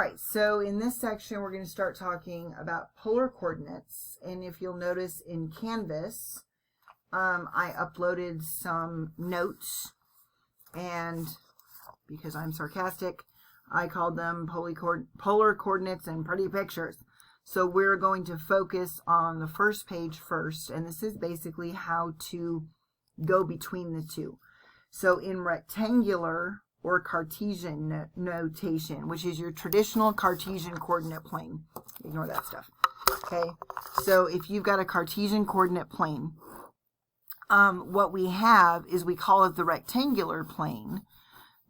right, so in this section, we're going to start talking about polar coordinates. And if you'll notice in Canvas, I uploaded some notes, and because I'm sarcastic, I called them polar coordinates and pretty pictures. So we're going to focus on the first page first, and this is basically how to go between the two. So in rectangular or Cartesian notation, which is your traditional Cartesian coordinate plane, ignore that stuff. Okay, so if you've got a Cartesian coordinate plane, what we have is we call it the rectangular plane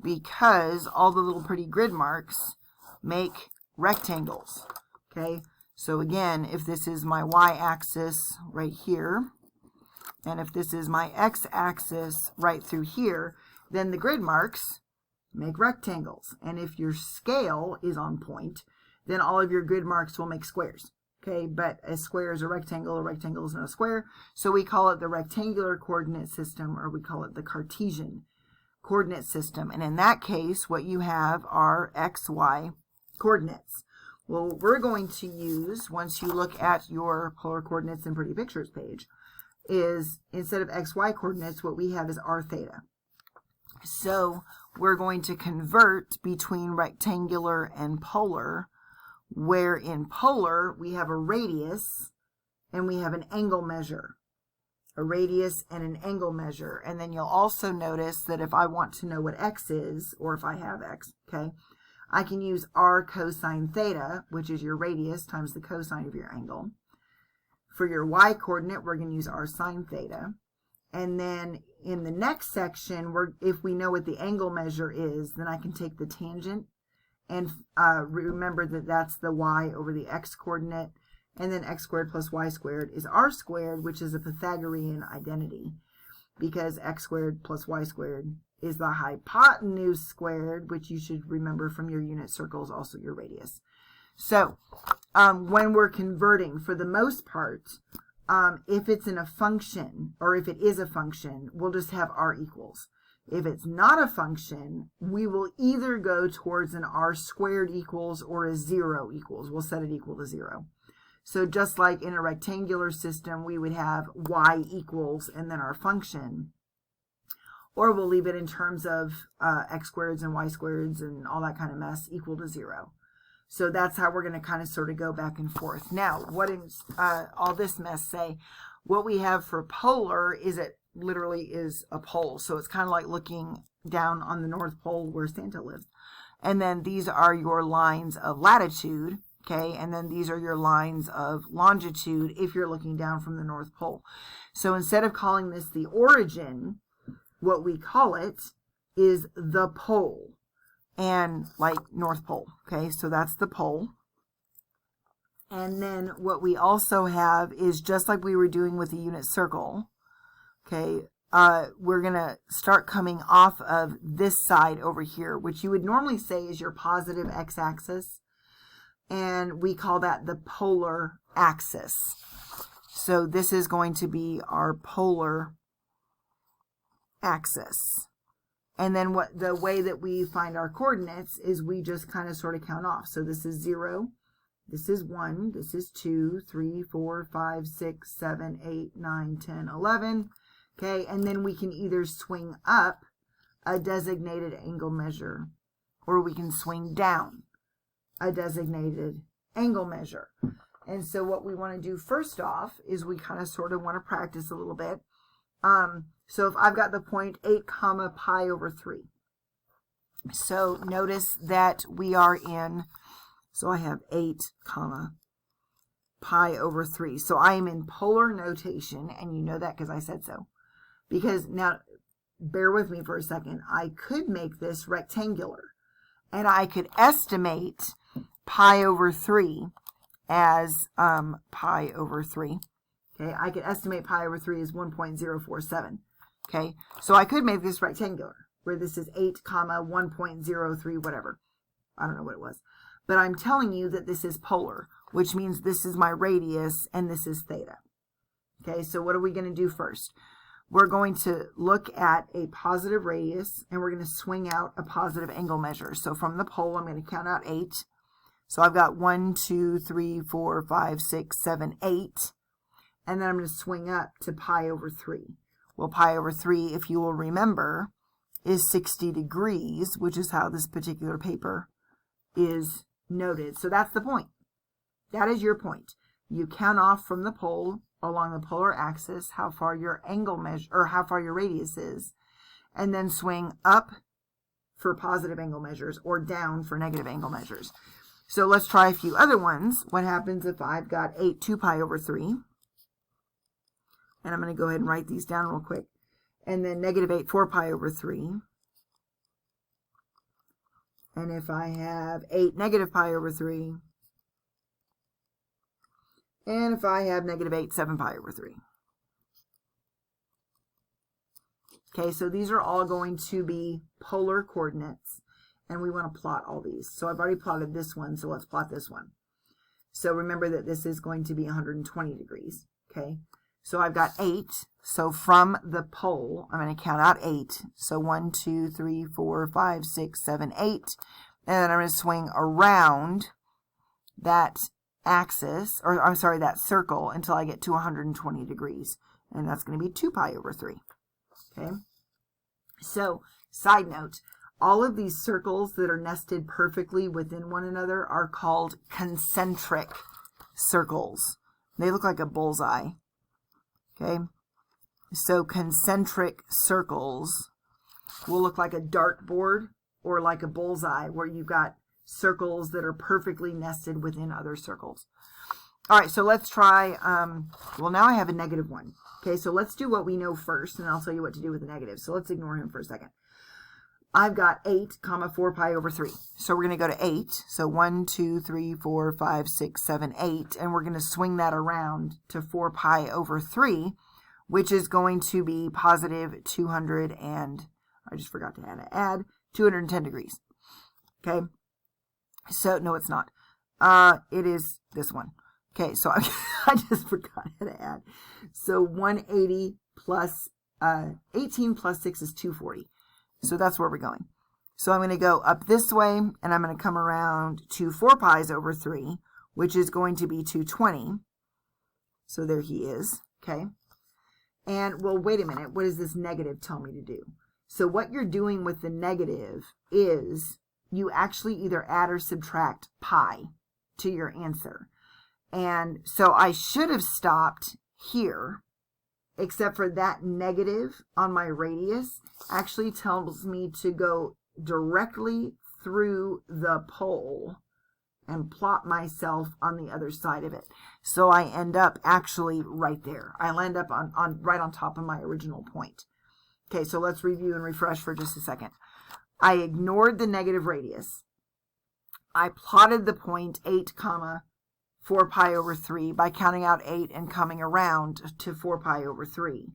because all the little pretty grid marks make rectangles. Okay, so again, if this is my y-axis right here, and if this is my x-axis right through here, then the grid marks make rectangles. And if your scale is on point, then all of your grid marks will make squares. Okay, but a square is a rectangle is not a square, so we call it the rectangular coordinate system, or we call it the Cartesian coordinate system. And in that case, what you have are x, y coordinates. Well, we're going to use, once you look at your polar coordinates and pretty pictures page, is instead of x, y coordinates, what we have is r theta. So we're going to convert between rectangular and polar, where in polar we have a radius and we have an angle measure. A radius and an angle measure. And then you'll also notice that if I want to know what x is, or if I have x, okay, I can use r cosine theta, which is your radius times the cosine of your angle. For your y coordinate, we're going to use r sine theta. And then in the next section, if we know what the angle measure is, then I can take the tangent and remember that that's the y over the x coordinate. And then x squared plus y squared is r squared, which is a Pythagorean identity, because x squared plus y squared is the hypotenuse squared, which you should remember from your unit circles, also your radius. So when we're converting, for the most part, if it's in a function, or if it is a function, we'll just have r equals. If it's not a function, we will either go towards an r squared equals or a 0 equals. We'll set it equal to 0. So just like in a rectangular system, we would have y equals and then our function. Or we'll leave it in terms of x squareds and y squareds and all that kind of mess equal to 0. So that's how we're going to kind of sort of go back and forth. Now, what does all this mess say? What we have for polar is it literally is a pole. So it's kind of like looking down on the North Pole where Santa lives. And then these are your lines of latitude. Okay, and then these are your lines of longitude if you're looking down from the North Pole. So instead of calling this the origin, what we call it is the pole. And like North Pole, okay, so that's the pole. And then what we also have is just like we were doing with the unit circle, okay, we're going to start coming off of this side over here, which you would normally say is your positive x-axis. And we call that the polar axis. So this is going to be our polar axis. And then the way that we find our coordinates is we just kind of sort of count off. So this is 0, this is 1, this is 2, 3, 4, 5, 6, 7, 8, 9, 10, 11. Okay, and then we can either swing up a designated angle measure, or we can swing down a designated angle measure. And so what we want to do first off is we kind of sort of want to practice a little bit. So if I've got the point 8 comma pi over 3. So notice that we are in, so I have 8 comma pi over 3. So I am in polar notation, and you know that because I said so. Because now, bear with me for a second, I could make this rectangular. And I could estimate pi over 3 as pi over 3. Okay, I could estimate pi over 3 as 1.047. Okay, so I could make this rectangular, where this is 8 comma 1.03 whatever. I don't know what it was. But I'm telling you that this is polar, which means this is my radius and this is theta. Okay, so what are we going to do first? We're going to look at a positive radius, and we're going to swing out a positive angle measure. So from the pole, I'm going to count out 8. So I've got 1, 2, 3, 4, 5, 6, 7, 8. And then I'm going to swing up to pi over 3. Well, pi over 3, if you will remember, is 60 degrees, which is how this particular paper is noted. So that's the point. That is your point. You count off from the pole along the polar axis how far your angle measure, or how far your radius is, and then swing up for positive angle measures or down for negative angle measures. So let's try a few other ones. What happens if I've got 8, 2 pi over 3? And I'm going to go ahead and write these down real quick. And then negative 8, 4 pi over 3. And if I have 8, negative pi over 3. And if I have negative 8, 7 pi over 3. Okay, so these are all going to be polar coordinates. And we want to plot all these. So I've already plotted this one, so let's plot this one. So remember that this is going to be 120 degrees. Okay, so I've got 8. So from the pole, I'm going to count out 8. So 1, 2, 3, 4, 5, 6, 7, 8. And then I'm going to swing around that axis, or I'm sorry, that circle until I get to 120 degrees. And that's going to be 2 pi over 3. Okay, so side note, all of these circles that are nested perfectly within one another are called concentric circles. They look like a bullseye. Okay, so concentric circles will look like a dartboard or like a bullseye where you've got circles that are perfectly nested within other circles. All right, so let's try, well, now I have a negative 1. Okay, so let's do what we know first, and I'll tell you what to do with the negative. So let's ignore him for a second. I've got 8, 4 pi over 3. So we're going to go to 8. So 1, 2, 3, 4, 5, 6, 7, 8. And we're going to swing that around to 4 pi over 3, which is going to be positive 200 and, I just forgot to add 210 degrees. Okay. So, no, it's not. It is this one. Okay, so I just forgot how to add. So 180 plus 18 plus 6 is 240. So that's where we're going. So I'm going to go up this way, and I'm going to come around to 4 pi's over 3, which is going to be 220. So there he is, okay? And, well, wait a minute. What does this negative tell me to do? So what you're doing with the negative is you actually either add or subtract pi to your answer. And so I should have stopped here, except for that negative on my radius actually tells me to go directly through the pole and plot myself on the other side of it. So I end up actually right there. I land up right on top of my original point. Okay, so let's review and refresh for just a second. I ignored the negative radius. I plotted the point 8, 4 pi over 3 by counting out 8 and coming around to 4 pi over 3.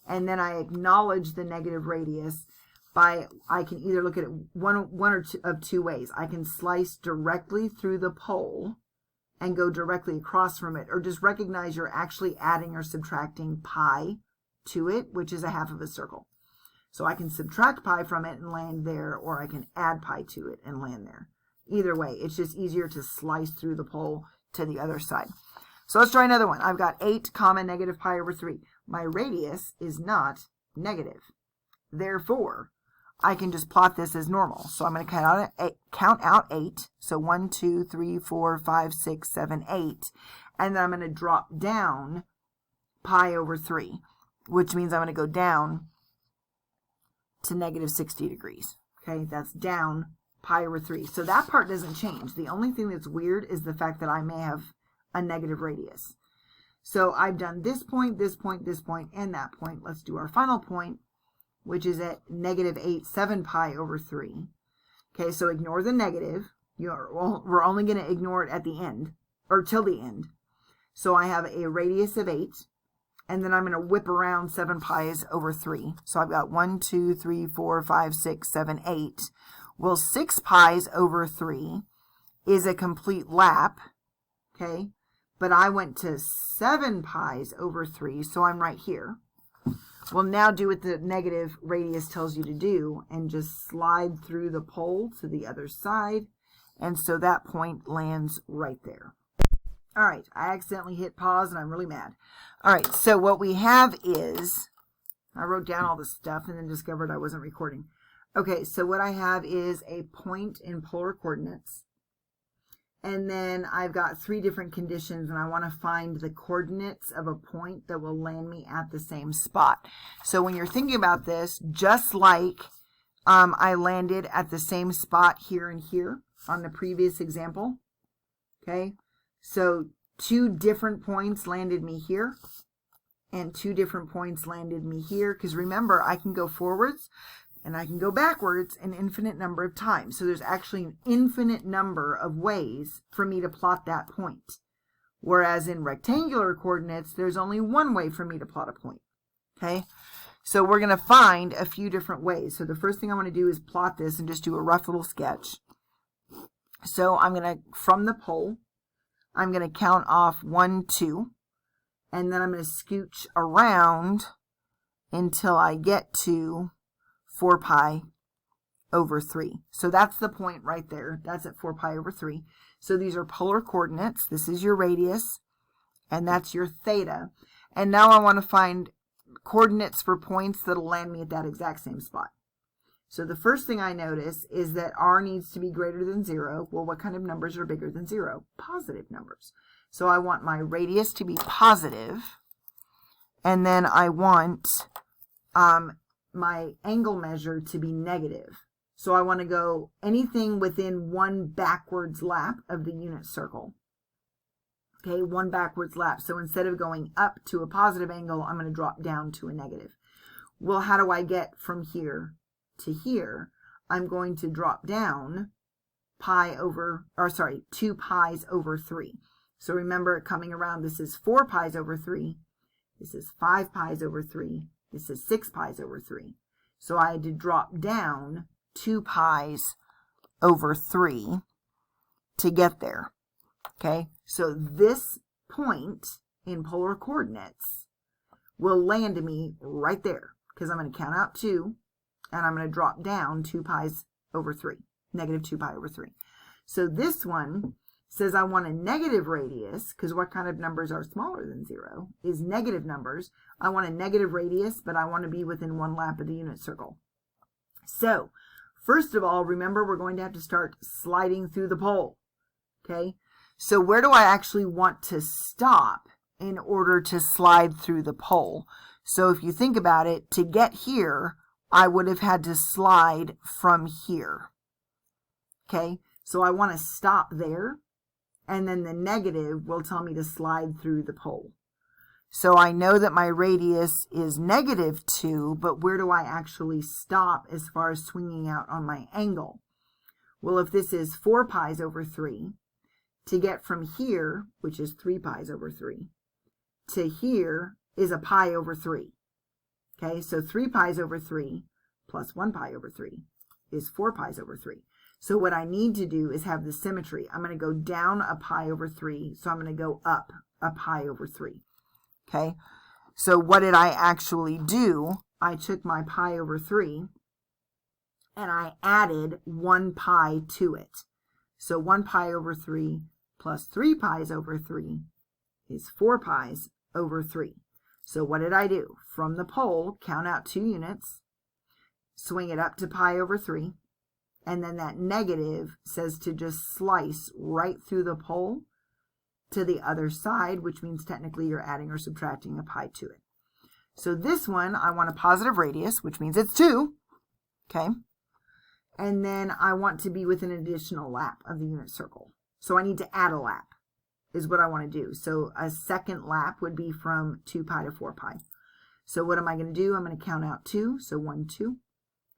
And then I acknowledge the negative radius by, I can either look at it one or two of two ways. I can slice directly through the pole and go directly across from it, or just recognize you're actually adding or subtracting pi to it, which is a half of a circle. So I can subtract pi from it and land there, or I can add pi to it and land there. Either way, it's just easier to slice through the pole to the other side. So let's try another one. I've got 8, negative pi over 3. My radius is not negative. Therefore, I can just plot this as normal. So I'm going to count out 8. So 1, 2, 3, 4, 5, 6, 7, 8. And then I'm going to drop down pi over 3, which means I'm going to go down to negative 60 degrees. Okay, that's down pi over 3. So that part doesn't change. The only thing that's weird is the fact that I may have a negative radius. So I've done this point, this point, this point, and that point. Let's do our final point, which is at negative 8, 7 pi over 3. Okay, so ignore the negative. We're only going to ignore it at the end, or till the end. So I have a radius of 8, and then I'm going to whip around 7 pi's over 3. So I've got 1, 2, 3, 4, 5, 6, 7, 8. Well, 6 pi's over 3 is a complete lap, okay? But I went to 7 pi's over 3, so I'm right here. Well, now do what the negative radius tells you to do, and just slide through the pole to the other side, And so that point lands right there. All right, I accidentally hit pause and I'm really mad. All right, so what we have is, I wrote down all this stuff and then discovered I wasn't recording. Okay, so what I have is a point in polar coordinates. And then I've got 3 different conditions, and I want to find the coordinates of a point that will land me at the same spot. So when you're thinking about this, just like I landed at the same spot here and here on the previous example, okay? So 2 different points landed me here, and 2 different points landed me here, because remember, I can go forwards and I can go backwards an infinite number of times. So there's actually an infinite number of ways for me to plot that point. Whereas in rectangular coordinates, there's only one way for me to plot a point. Okay? So we're going to find a few different ways. So the first thing I want to do is plot this and just do a rough little sketch. So I'm going to, from the pole, I'm going to count off 1, 2, and then I'm going to scooch around until I get to 4 pi over 3. So that's the point right there. That's at 4 pi over 3. So these are polar coordinates. This is your radius, and that's your theta. And now I want to find coordinates for points that will land me at that exact same spot. So the first thing I notice is that r needs to be greater than 0. Well, what kind of numbers are bigger than 0? Positive numbers. So I want my radius to be positive, and then I want my angle measure to be negative. So I want to go anything within 1 backwards lap of the unit circle. Okay, 1 backwards lap. So instead of going up to a positive angle, I'm going to drop down to a negative. Well, how do I get from here to here? I'm going to drop down 2 pi's over 3. So remember, coming around, this is 4 pi's over 3. This is 5 pi's over 3. This is 6 pi's over 3. So I had to drop down 2 pi's over 3 to get there. Okay, so this point in polar coordinates will land me right there, because I'm going to count out 2, and I'm going to drop down 2 pi's over 3, negative 2 pi over 3. So this one says I want a negative radius, because what kind of numbers are smaller than 0 is negative numbers. I want a negative radius, but I want to be within 1 lap of the unit circle. So first of all, remember, we're going to have to start sliding through the pole. Okay, so where do I actually want to stop in order to slide through the pole? So if you think about it, to get here, I would have had to slide from here. Okay, so I want to stop there, and then the negative will tell me to slide through the pole. So I know that my radius is negative 2, but where do I actually stop as far as swinging out on my angle? Well, if this is 4 pi's over 3, to get from here, which is 3 pi's over 3, to here is a pi over 3. Okay, so 3 pi's over 3 plus 1 pi over 3 is 4 pi's over 3. So what I need to do is have the symmetry. I'm going to go down a pi over 3, so I'm going to go up a pi over 3. Okay, so what did I actually do? I took my pi over 3 and I added 1 pi to it. So 1 pi over 3 plus 3 pi's over 3 is 4 pi's over 3. So what did I do? From the pole, count out 2 units, swing it up to pi over 3, and then that negative says to just slice right through the pole to the other side, which means technically you're adding or subtracting a pi to it. So this one, I want a positive radius, which means it's 2. Okay. And then I want to be with an additional lap of the unit circle. So I need to add a lap is what I want to do. So a second lap would be from 2 pi to 4 pi. So what am I going to do? I'm going to count out 2. So 1, 2.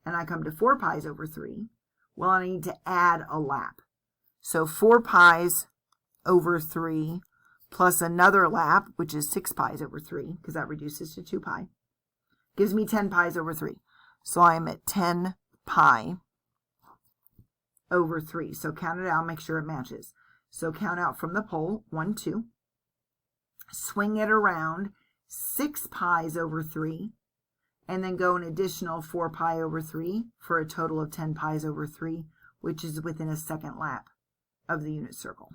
And I come to 4 pi's over 3. Well, I need to add a lap. So 4 pi's over 3 plus another lap, which is 6 pi's over 3, because that reduces to 2 pi, gives me 10 pi's over 3. So I am at 10 pi over 3. So count it out, make sure it matches. So count out from the pole, 1, 2. Swing it around, 6 pi's over 3, and then go an additional 4 pi over 3 for a total of 10 pi's over 3, which is within a second lap of the unit circle.